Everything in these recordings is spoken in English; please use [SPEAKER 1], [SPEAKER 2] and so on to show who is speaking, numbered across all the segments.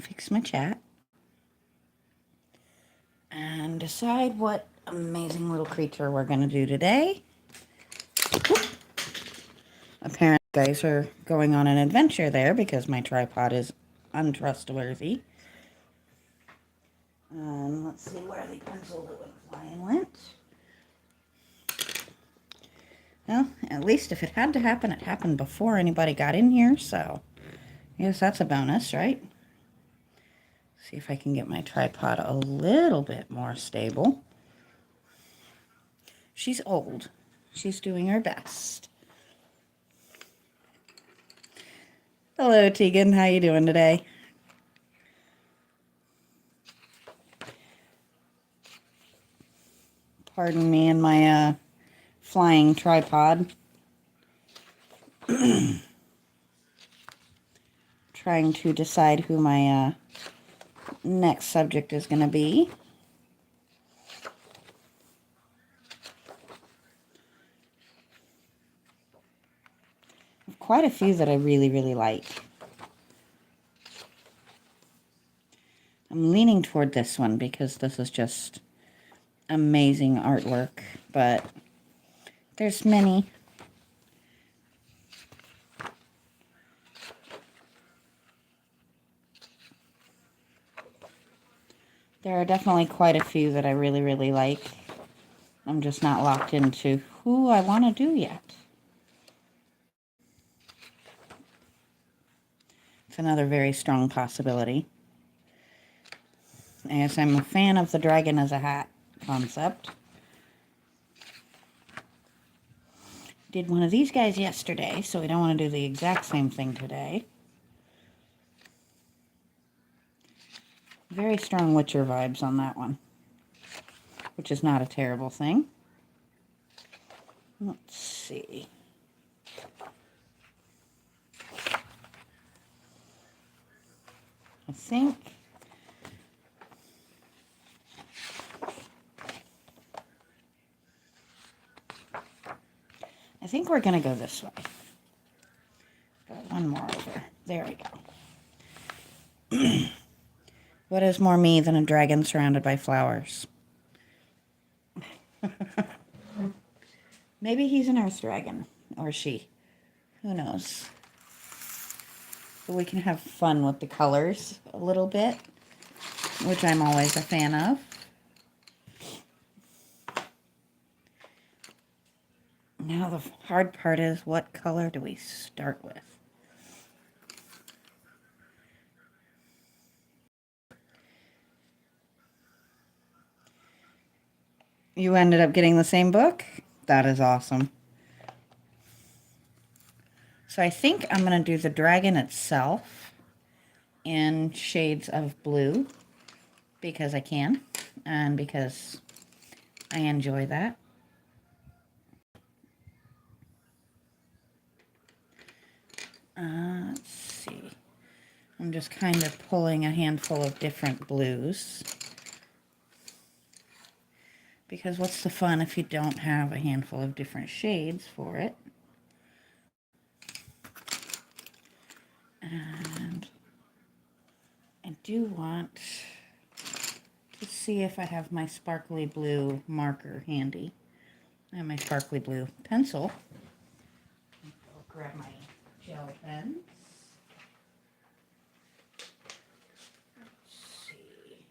[SPEAKER 1] fix my chat and decide what amazing little creature we're going to do today. Apparently, you guys are going on an adventure there because my tripod is untrustworthy. Let's see where the pencil that went flying went. Well, at least if it had to happen, it happened before anybody got in here, so I guess that's a bonus, right? See if I can get my tripod a little bit more stable. She's old. She's doing her best. Hello, Tegan. How you doing today? Pardon me and my flying tripod. Trying to decide who my next subject is going to be. Quite a few that I really, really like. I'm leaning toward this one because this is just amazing artwork, but there's many. There are definitely quite a few that I really, really like. I'm just not locked into who I want to do yet. It's another very strong possibility. As I'm a fan of the dragon as a hat concept. Did one of these guys yesterday, so we don't want to do the exact same thing today. Very strong Witcher vibes on that one, which is not a terrible thing. Let's see. I think we're going to go this way. Got one more over. There we go. What is more me than a dragon surrounded by flowers? Maybe he's an earth dragon, or she. Who knows? But we can have fun with the colors a little bit, which I'm always a fan of. Now the hard part is, what color do we start with? You ended up getting the same book? That is awesome. So I think I'm going to do the dragon itself in shades of blue because I can and because I enjoy that. Let's see. I'm just kind of pulling a handful of different blues. Because what's the fun if you don't have a handful of different shades for it? And I do want to see if I have my sparkly blue marker handy. I have my sparkly blue pencil. I'll grab my gel pens. Let's see.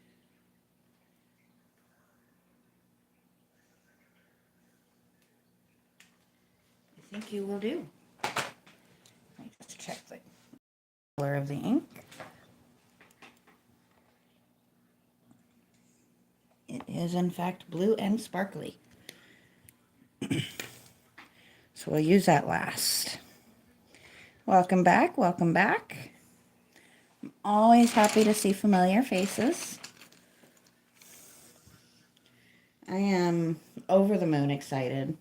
[SPEAKER 1] I think you will do. Let me just check the color of the ink. It is in fact blue and sparkly. So we'll use that last. Welcome back, welcome back. I'm always happy to see familiar faces. I am over the moon excited.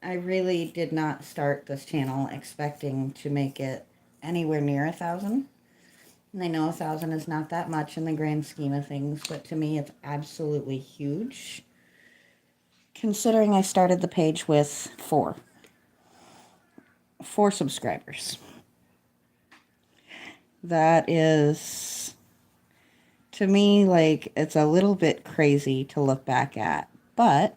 [SPEAKER 1] I really did not start this channel expecting to make it anywhere near 1,000. And I know 1,000 is not that much in the grand scheme of things, but to me it's absolutely huge. Considering I started the page with 4 subscribers. That is to me, like, it's a little bit crazy to look back at, but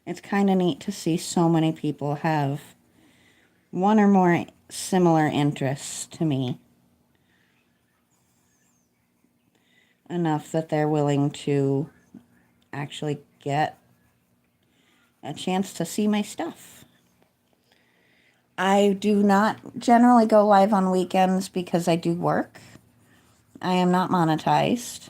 [SPEAKER 1] it's kind of neat to see so many people have one or more similar interests to me, enough that they're willing to actually get a chance to see my stuff. I do not generally go live on weekends because I do work. I am not monetized.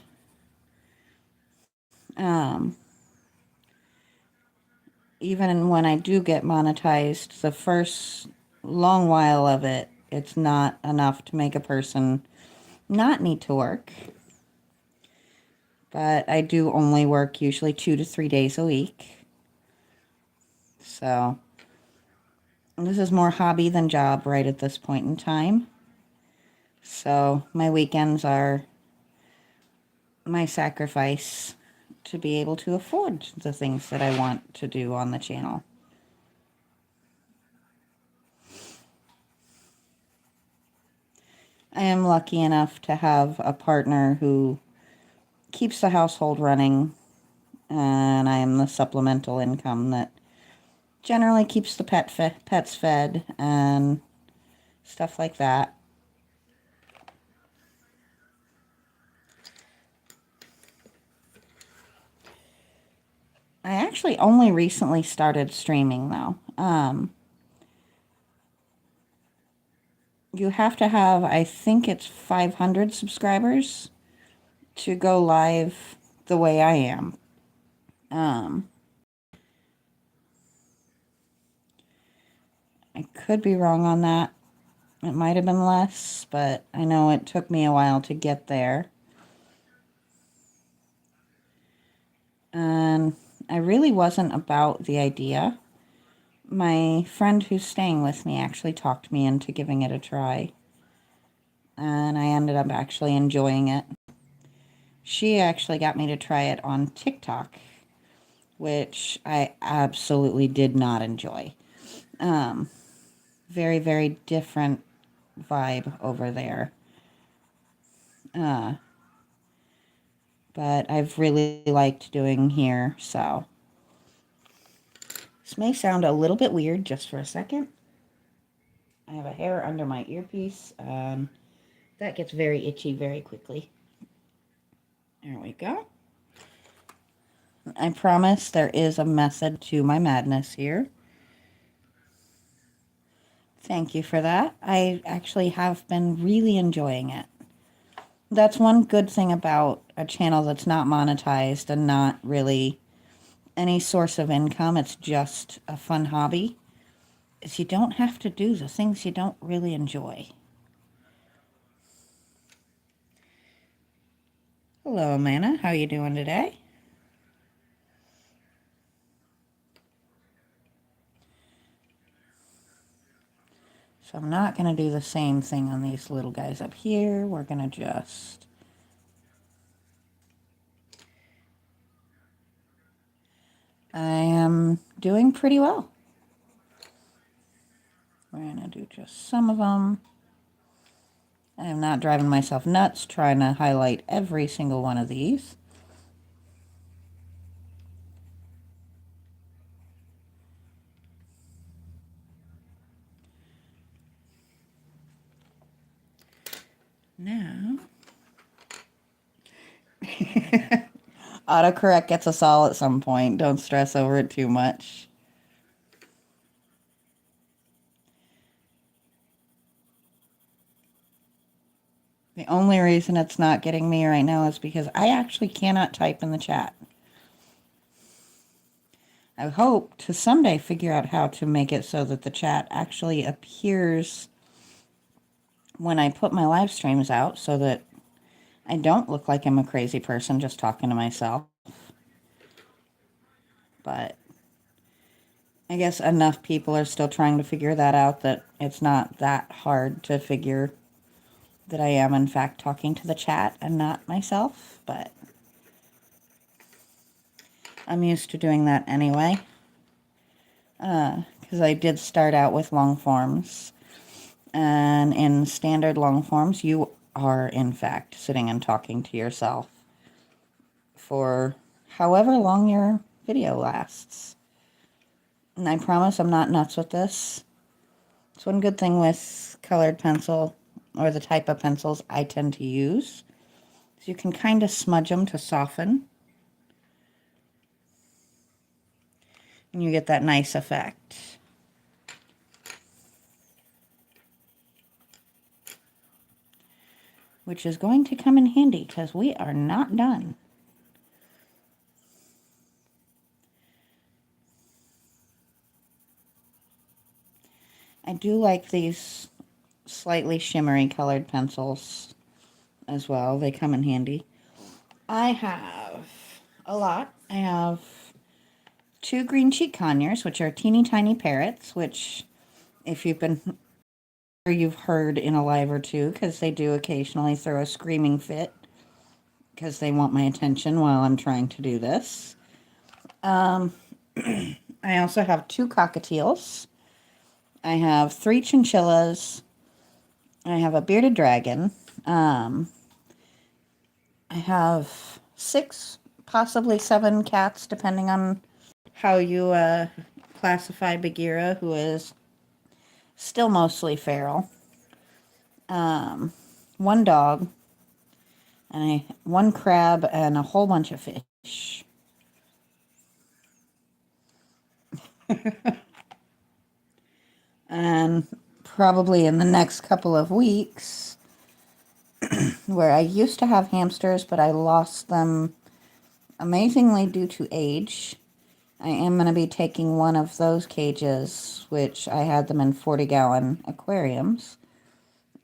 [SPEAKER 1] Even when I do get monetized, the first long while of it, it's not enough to make a person not need to work. But I do only work usually 2 to 3 days a week. So this is more hobby than job right at this point in time. So my weekends are my sacrifice to be able to afford the things that I want to do on the channel. I am lucky enough to have a partner who keeps the household running, and I am the supplemental income that generally keeps the pets fed and stuff like that. I actually only recently started streaming, though. You have to have, I think it's 500 subscribers to go live the way I am. I could be wrong on that. It might have been less, but I know it took me a while to get there. And I really wasn't about the idea. My friend who's staying with me actually talked me into giving it a try. And I ended up actually enjoying it. She actually got me to try it on TikTok, which I absolutely did not enjoy. Very, very different vibe over there. But I've really liked doing here, so. This may sound a little bit weird just for a second. I have a hair under my earpiece. That gets very itchy very quickly. There we go. I promise there is a method to my madness here. Thank you for that. I actually have been really enjoying it. That's one good thing about a channel that's not monetized and not really any source of income. It's just a fun hobby. Is you don't have to do the things you don't really enjoy. Hello, Amanda. How are you doing today? So I'm not going to do the same thing on these little guys up here. We're going to just... I am doing pretty well. We're going to do just some of them. I am not driving myself nuts trying to highlight every single one of these. Now, autocorrect gets us all at some point. Don't stress over it too much. The only reason it's not getting me right now is because I actually cannot type in the chat. I hope to someday figure out how to make it so that the chat actually appears when I put my live streams out, so that I don't look like I'm a crazy person just talking to myself. But I guess enough people are still trying to figure that out that it's not that hard to figure that I am in fact talking to the chat and not myself, but I'm used to doing that anyway. Because because I did start out with long forms. And in standard long forms, you are, in fact, sitting and talking to yourself for however long your video lasts. And I promise I'm not nuts with this. It's one good thing with colored pencil, or the type of pencils I tend to use, is you can kind of smudge them to soften. And you get that nice effect. Which is going to come in handy because we are not done. I do like these slightly shimmery colored pencils as well. They come in handy. I have a lot. I have 2 green cheek conures, which are teeny tiny parrots, which if you've heard in a live or two, because they do occasionally throw a screaming fit because they want my attention while I'm trying to do this. I also have 2 cockatiels. I have 3 chinchillas. I have a bearded dragon. I have 6, possibly 7 cats, depending on how you classify Bagheera, who is still mostly feral. 1 dog, and 1 crab, and a whole bunch of fish. And probably in the next couple of weeks, where I used to have hamsters, but I lost them amazingly due to age. I am going to be taking one of those cages, which I had them in 40-gallon aquariums.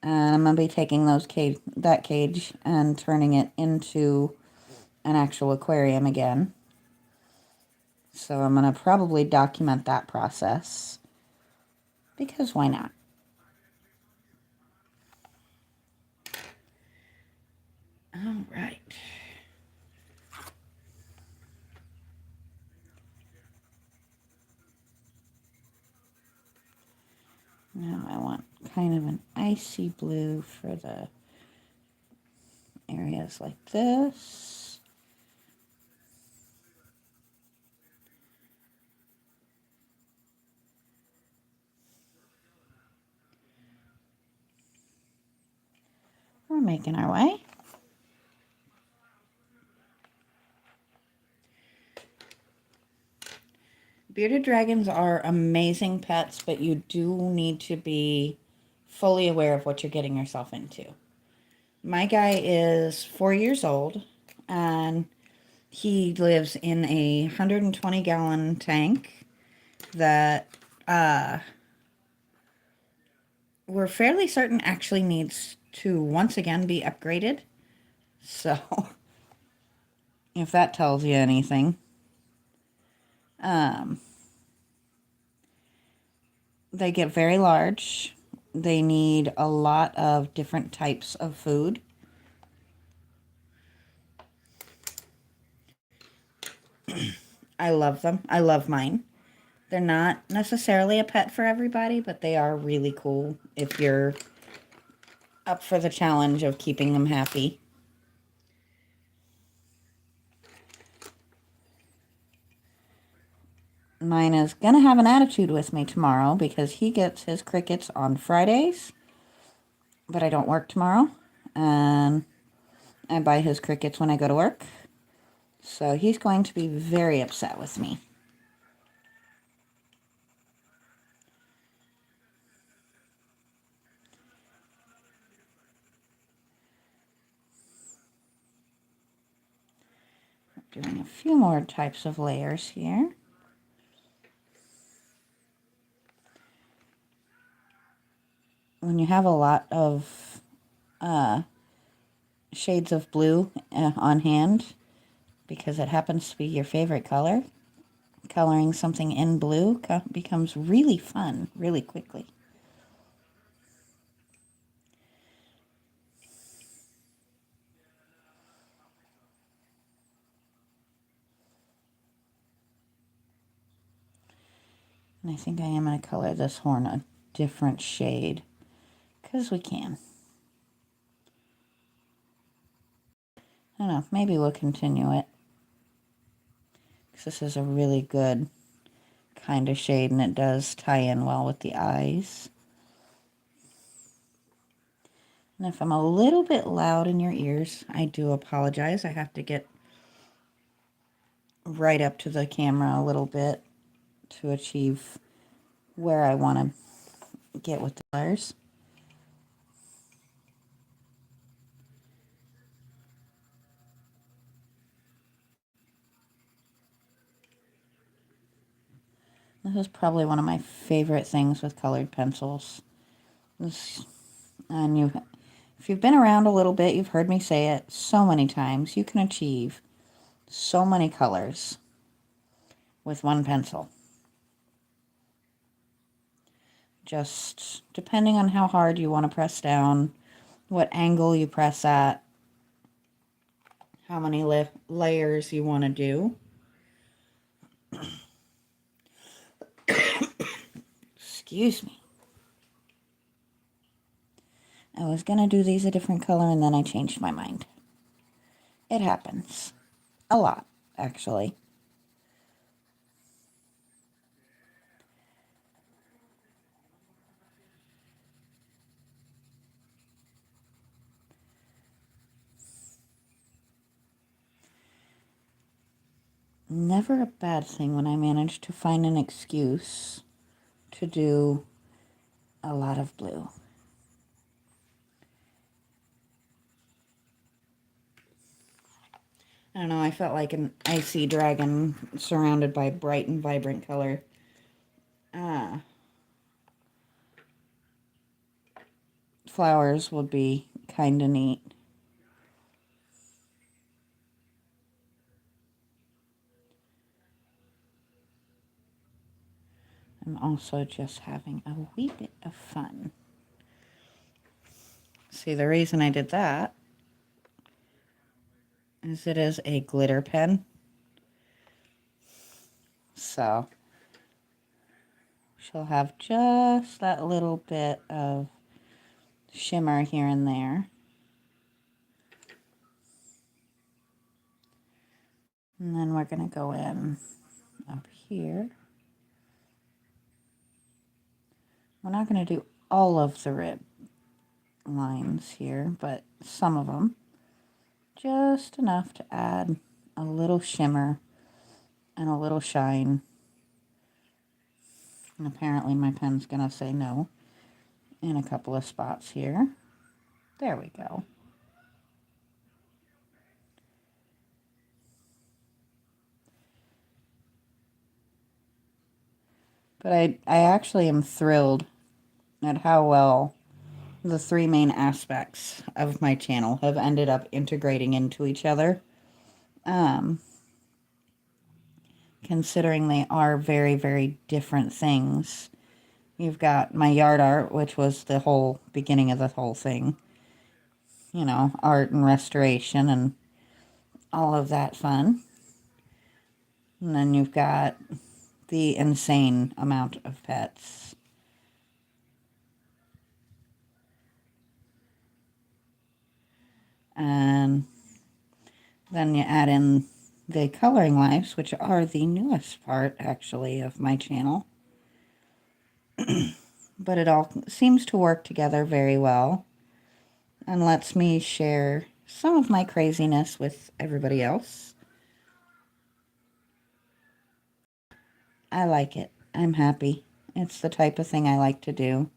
[SPEAKER 1] And I'm going to be taking that cage and turning it into an actual aquarium again. So I'm going to probably document that process. Because why not? All right. Now I want kind of an icy blue for the areas like this. We're making our way. Bearded dragons are amazing pets, but you do need to be fully aware of what you're getting yourself into. My guy is 4 years old, and he lives in a 120-gallon tank that we're fairly certain actually needs to once again be upgraded. So, if that tells you anything. They get very large. They need a lot of different types of food. I love them. I love mine. They're not necessarily a pet for everybody, but they are really cool if you're up for the challenge of keeping them happy. Mine is going to have an attitude with me tomorrow because he gets his crickets on Fridays, but I don't work tomorrow, and I buy his crickets when I go to work. So he's going to be very upset with me. Doing a few more types of layers here. When you have a lot of shades of blue on hand, because it happens to be your favorite color, coloring something in blue becomes really fun really quickly. And I think I am going to color this horn a different shade, because we can. I don't know, maybe we'll continue it, because this is a really good kind of shade, and it does tie in well with the eyes. And if I'm a little bit loud in your ears, I do apologize. I have to get right up to the camera a little bit to achieve where I want to get with the colors. This is probably one of my favorite things with colored pencils. And if you've been around a little bit, you've heard me say it so many times, you can achieve so many colors with one pencil. Just depending on how hard you want to press down, what angle you press at, how many layers you want to do. Excuse me. I was going to do these a different color and then I changed my mind. It happens. A lot, actually. Never a bad thing when I manage to find an excuse to do a lot of blue. I don't know, I felt like an icy dragon surrounded by bright and vibrant color. Flowers would be kind of neat. I'm also just having a wee bit of fun. See, the reason I did that is it is a glitter pen. So she'll have just that little bit of shimmer here and there. And then we're going to go in up here. We're not going to do all of the rib lines here, but some of them. Just enough to add a little shimmer and a little shine. And apparently my pen's going to say no in a couple of spots here. There we go. But I actually am thrilled at how well the three main aspects of my channel have ended up integrating into each other. Considering they are very, very different things. You've got my yard art, which was the whole beginning of the whole thing. You know, art and restoration and all of that fun. And then you've got the insane amount of pets. And then you add in the coloring lives, which are the newest part, actually, of my channel. But it all seems to work together very well and lets me share some of my craziness with everybody else. I like it. I'm happy. It's the type of thing I like to do.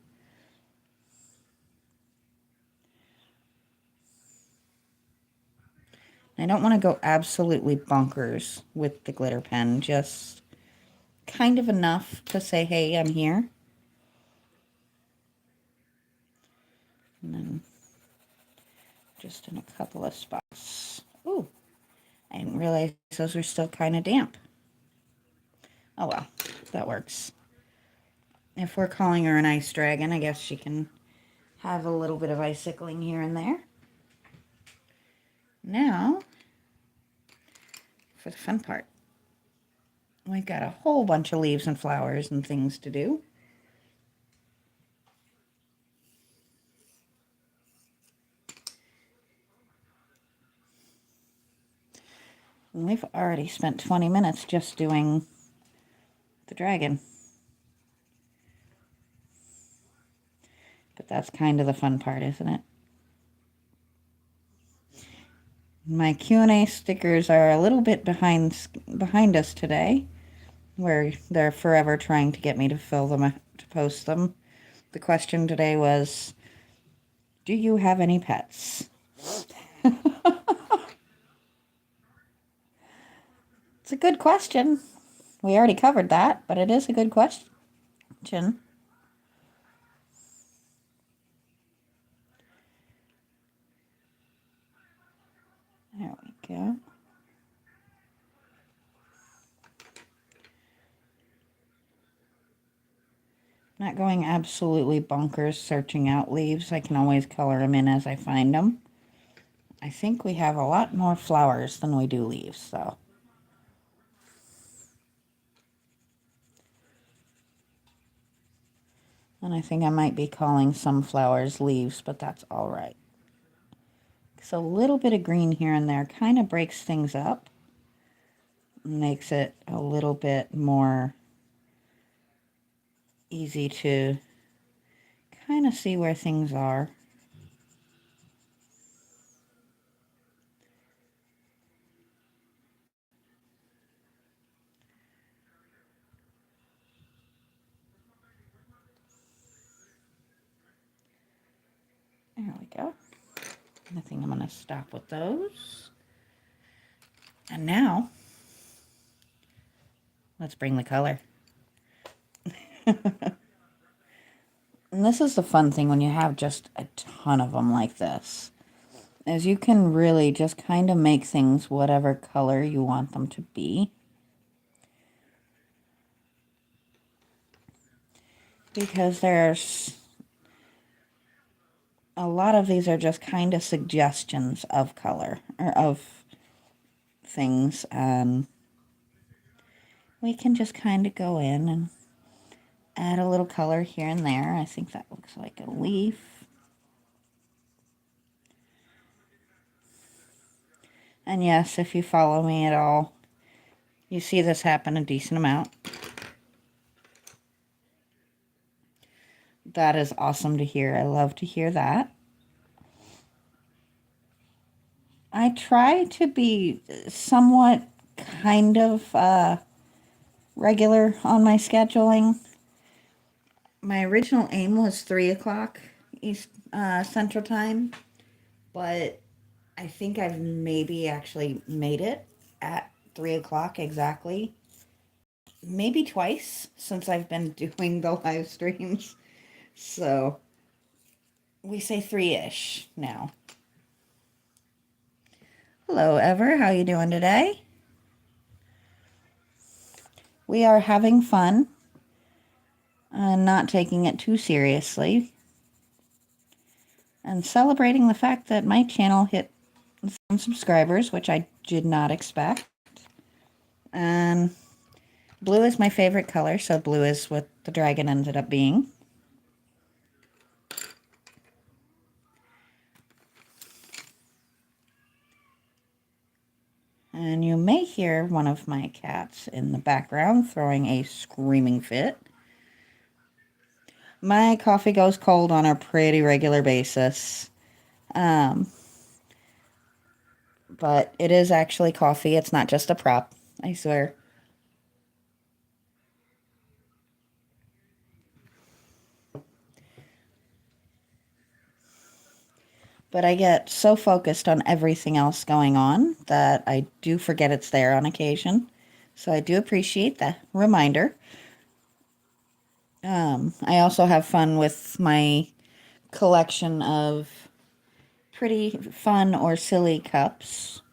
[SPEAKER 1] I don't want to go absolutely bonkers with the glitter pen, just kind of enough to say, hey, I'm here. And then just in a couple of spots. Ooh, I didn't realize those were still kind of damp. Oh well, that works. If we're calling her an ice dragon, I guess she can have a little bit of icicling here and there. Now, for the fun part. We've got a whole bunch of leaves and flowers and things to do. And we've already spent 20 minutes just doing the dragon. But that's kind of the fun part, isn't it? My Q&A stickers are a little bit behind us today, where they're forever trying to get me to fill them, to post them. The question today was, do you have any pets? It's a good question. We already covered that, but it is a good question. There we go. Not going absolutely bonkers searching out leaves. I can always color them in as I find them. I think we have a lot more flowers than we do leaves, though. And I think I might be calling some flowers leaves, but that's all right. So a little bit of green here and there kind of breaks things up. Makes it a little bit more easy to kind of see where things are. There we go. I think I'm going to stop with those. And now, let's bring the color. And this is the fun thing when you have just a ton of them like this, is you can really just kind of make things whatever color you want them to be. Because there's a lot of these are just kind of suggestions of color or of things. We can just kind of go in and add a little color here and there. I think that looks like a leaf. And yes, if you follow me at all, you see this happen a decent amount. That is awesome to hear. I love to hear that. I try to be somewhat kind of regular on my scheduling. My original aim was 3 o'clock East Central Time, but I think I've maybe actually made it at 3 o'clock exactly. Maybe twice since I've been doing the live streams. So we say 3-ish now. Hello, Ever. How you doing today? We are having fun and not taking it too seriously. And celebrating the fact that my channel hit some subscribers, which I did not expect. And blue is my favorite color, so blue is what the dragon ended up being. And you may hear one of my cats in the background throwing a screaming fit. My coffee goes cold on a pretty regular basis. But it is actually coffee. It's not just a prop, I swear. But I get so focused on everything else going on that I do forget it's there on occasion. So I do appreciate the reminder. I also have fun with my collection of pretty fun or silly cups,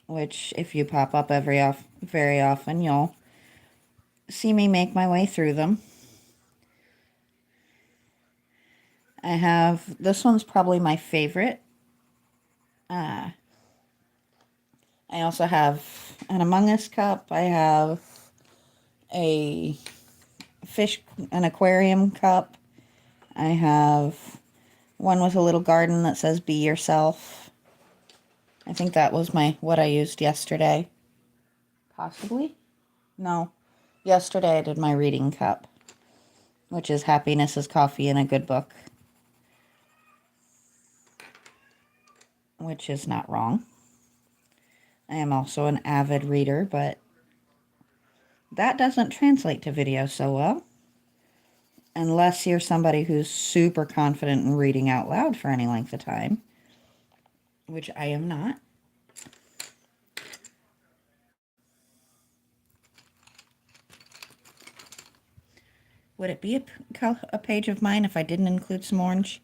[SPEAKER 1] which if you pop up very often, you'll see me make my way through them. I have, this one's probably my favorite. I also have an Among Us cup. I have a an aquarium cup. I have one with a little garden that says be yourself. I think that was what I used yesterday. Possibly? No. Yesterday I did my reading cup, which is happiness is coffee and a good book. Which is not wrong. I am also an avid reader, but that doesn't translate to video so well. Unless you're somebody who's super confident in reading out loud for any length of time, which I am not. Would it be a page of mine if I didn't include some orange?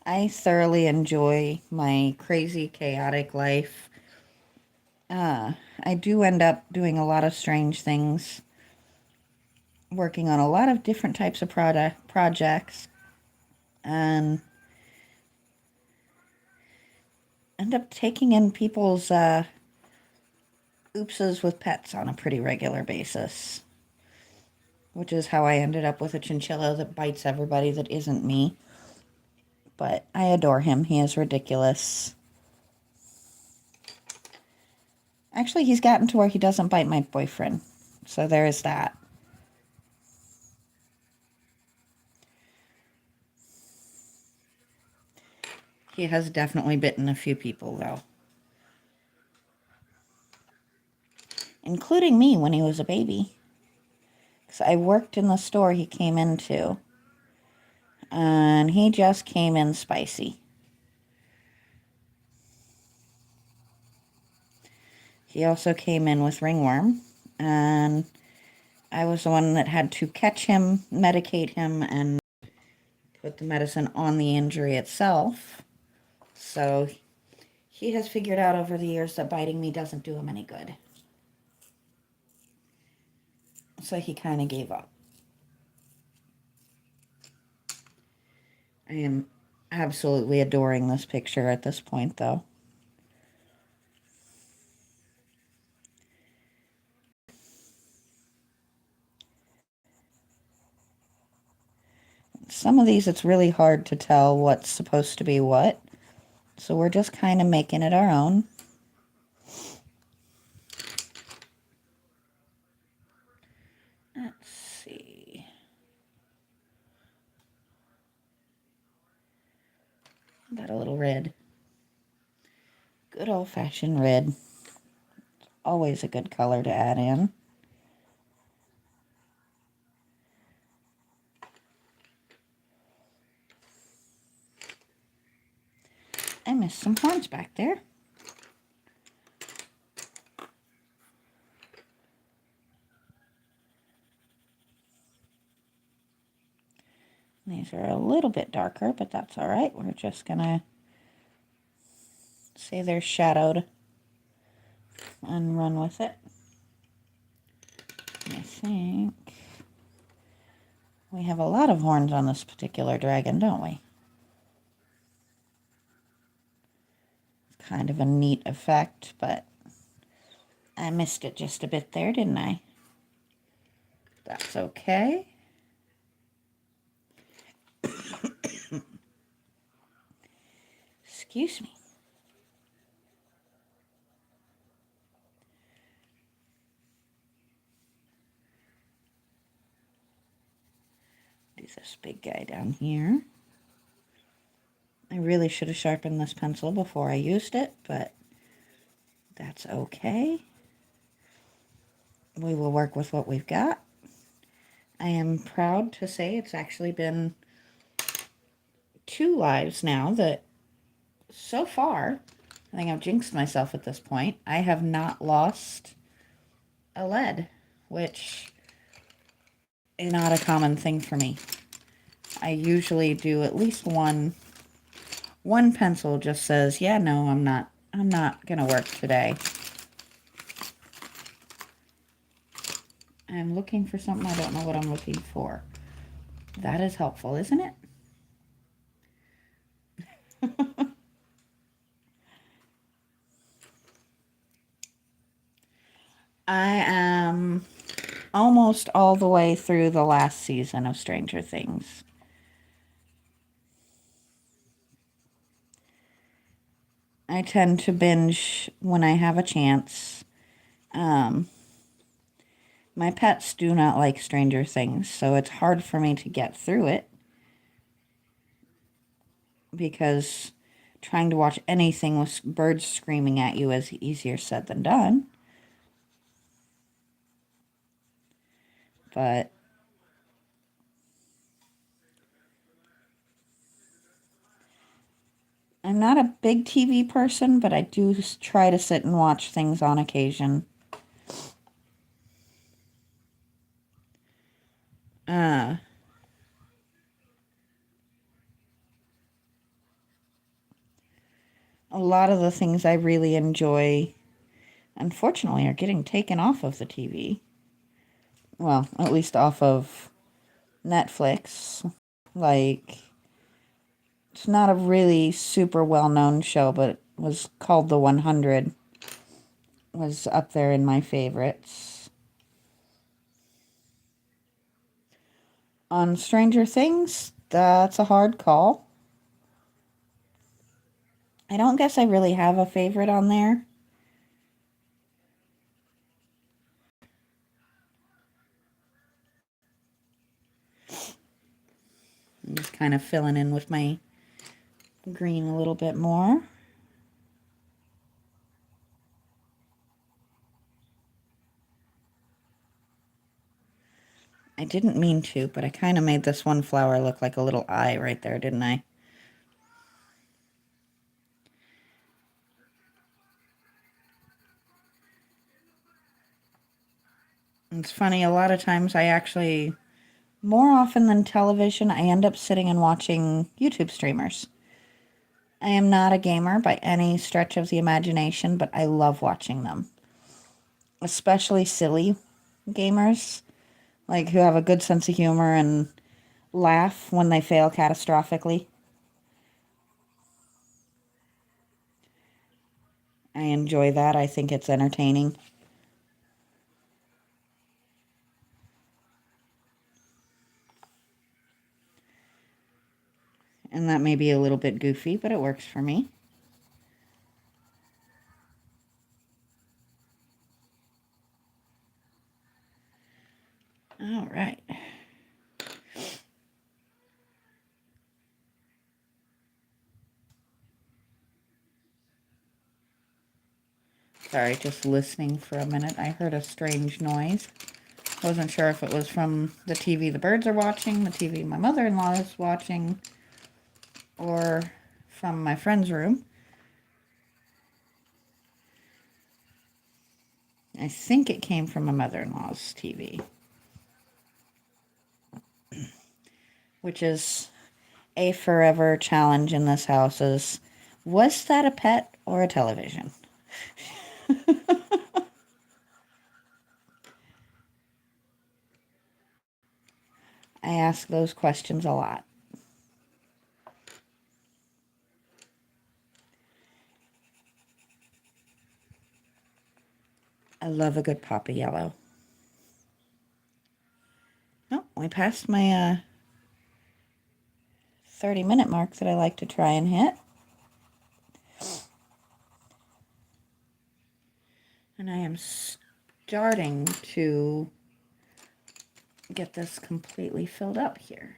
[SPEAKER 1] I thoroughly enjoy my crazy, chaotic life. I do end up doing a lot of strange things, working on a lot of different types of projects, and end up taking in people's oopses with pets on a pretty regular basis, which is how I ended up with a chinchilla that bites everybody that isn't me. But I adore him. He is ridiculous. Actually, he's gotten to where he doesn't bite my boyfriend. So there is that. He has definitely bitten a few people, though. Including me when he was a baby. Because I worked in the store he came into. And he just came in spicy. He also came in with ringworm, and I was the one that had to catch him, medicate him, and put the medicine on the injury itself. So he has figured out over the years that biting me doesn't do him any good. So he kind of gave up. I am absolutely adoring this picture at this point, though. Some of these, it's really hard to tell what's supposed to be what. So we're just kind of making it our own. Let's see. Got a little red. Good old-fashioned red. Always a good color to add in. I missed some horns back there. These are a little bit darker, but that's all right. We're just gonna say they're shadowed and run with it. I think we have a lot of horns on this particular dragon, don't we? It's kind of a neat effect, but I missed it just a bit there, didn't I? That's okay. Excuse me. Do this big guy down here. I really should have sharpened this pencil before I used it, but that's okay. We will work with what we've got. I am proud to say it's actually been 2 lives now that so far, I think I've jinxed myself at this point, I have not lost a lead, which is not a common thing for me. I usually do at least one pencil just says, yeah, no, I'm not gonna work today. I'm looking for something. I don't know what I'm looking for. That is helpful, isn't it? I am almost all the way through the last season of Stranger Things. I tend to binge when I have a chance. Um, my pets do not like Stranger Things, so it's hard for me to get through it because trying to watch anything with birds screaming at you is easier said than done. But I'm not a big TV person, but I do try to sit and watch things on occasion. Uh, a lot of the things I really enjoy, unfortunately, are getting taken off of the TV. Well, at least off of Netflix. Like, it's not a really super well-known show, but it was called The 100. Was up there in my favorites. On Stranger Things, that's a hard call. I don't guess I really have a favorite on there. I'm just kind of filling in with my green a little bit more. I didn't mean to, but I kind of made this one flower look like a little eye right there, didn't I? It's funny, a lot of times I actually, more often than television, I end up sitting and watching YouTube streamers. I am not a gamer by any stretch of the imagination, but I love watching them. Especially silly gamers, like who have a good sense of humor and laugh when they fail catastrophically. I enjoy that. I think it's entertaining. And that may be a little bit goofy, but it works for me. All right. Sorry, just listening for a minute. I heard a strange noise. Wasn't sure if it was from the TV the birds are watching, the TV my mother-in-law is watching, or from my friend's room. I think it came from my mother-in-law's TV, which is a forever challenge in this house is, was that a pet or a television? I ask those questions a lot. I love a good pop of yellow. Oh, we passed my 30-minute mark that I like to try and hit. And I am starting to get this completely filled up here.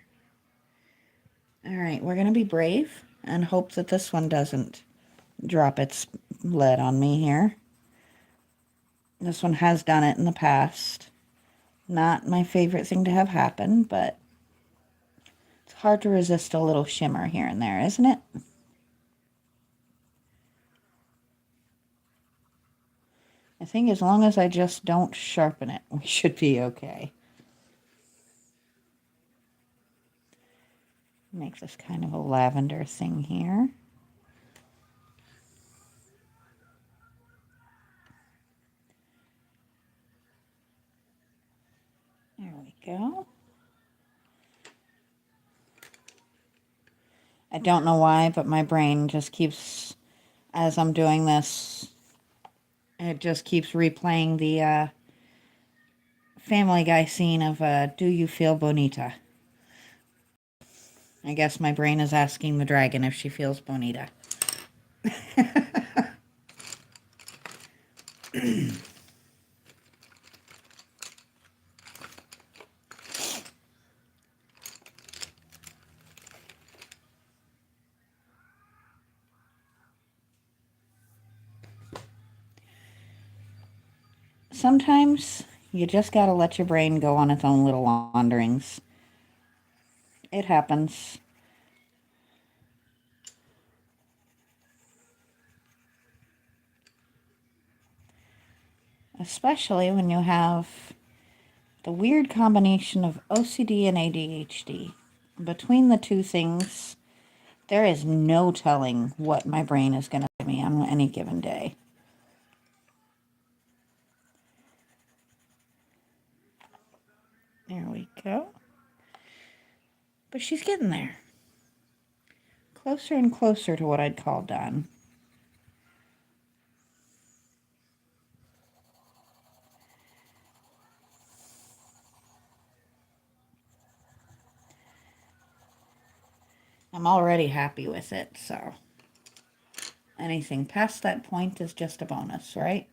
[SPEAKER 1] All right, we're going to be brave and hope that this one doesn't drop its lead on me here. This one has done it in the past. Not my favorite thing to have happen, but it's hard to resist a little shimmer here and there, isn't it? I think as long as I just don't sharpen it, we should be okay. Make this kind of a lavender thing here. There we go. I don't know why, but my brain just keeps, as I'm doing this, it just keeps replaying the Family Guy scene of Do You Feel Bonita? I guess my brain is asking the dragon if she feels bonita. Sometimes you just gotta let your brain go on its own little wanderings. It happens. Especially when you have the weird combination of OCD and ADHD. Between the two things, there is no telling what my brain is going to give me on any given day. There we go. But she's getting there. Closer and closer to what I'd call done. I'm already happy with it, so anything past that point is just a bonus, right?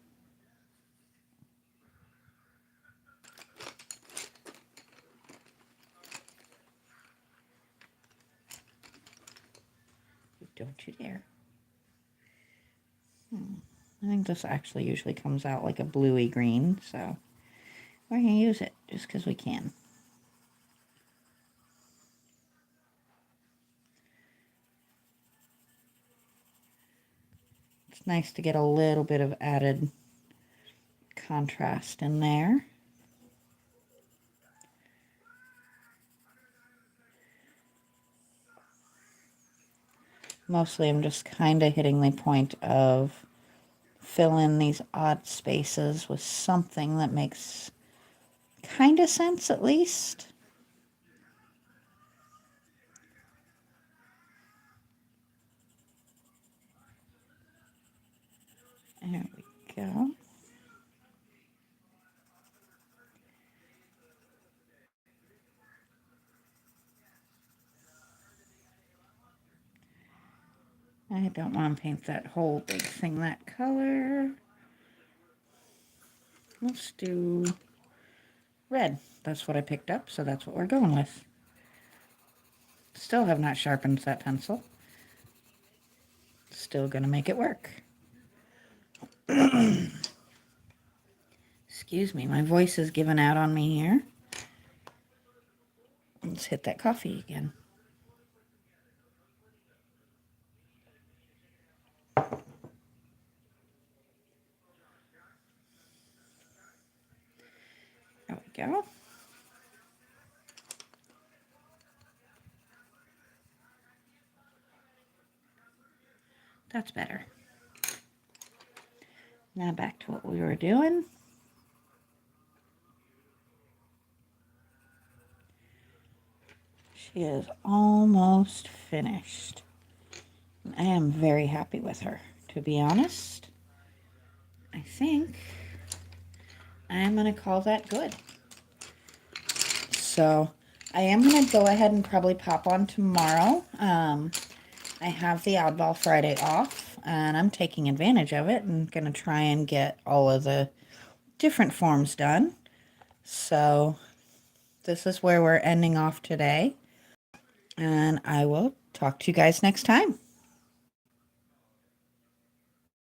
[SPEAKER 1] Don't you dare. I think this actually usually comes out like a bluey green, so we're going to use it just because we can. It's nice to get a little bit of added contrast in there. Mostly I'm just kind of hitting the point of fill in these odd spaces with something that makes kind of sense at least. There we go. I don't want to paint that whole big thing that color. Let's do red. That's what I picked up, so that's what we're going with. Still have not sharpened that pencil. Still gonna make it work. Excuse me, my voice is giving out on me here. Let's hit that coffee again. There we go. That's better. Now back to what we were doing. She is almost finished. I am very happy with her, to be honest. I think I'm going to call that good. So I am going to go ahead and probably pop on tomorrow. I have the Oddball Friday off, and I'm taking advantage of it and going to try and get all of the different forms done. So this is where we're ending off today, and I will talk to you guys next time.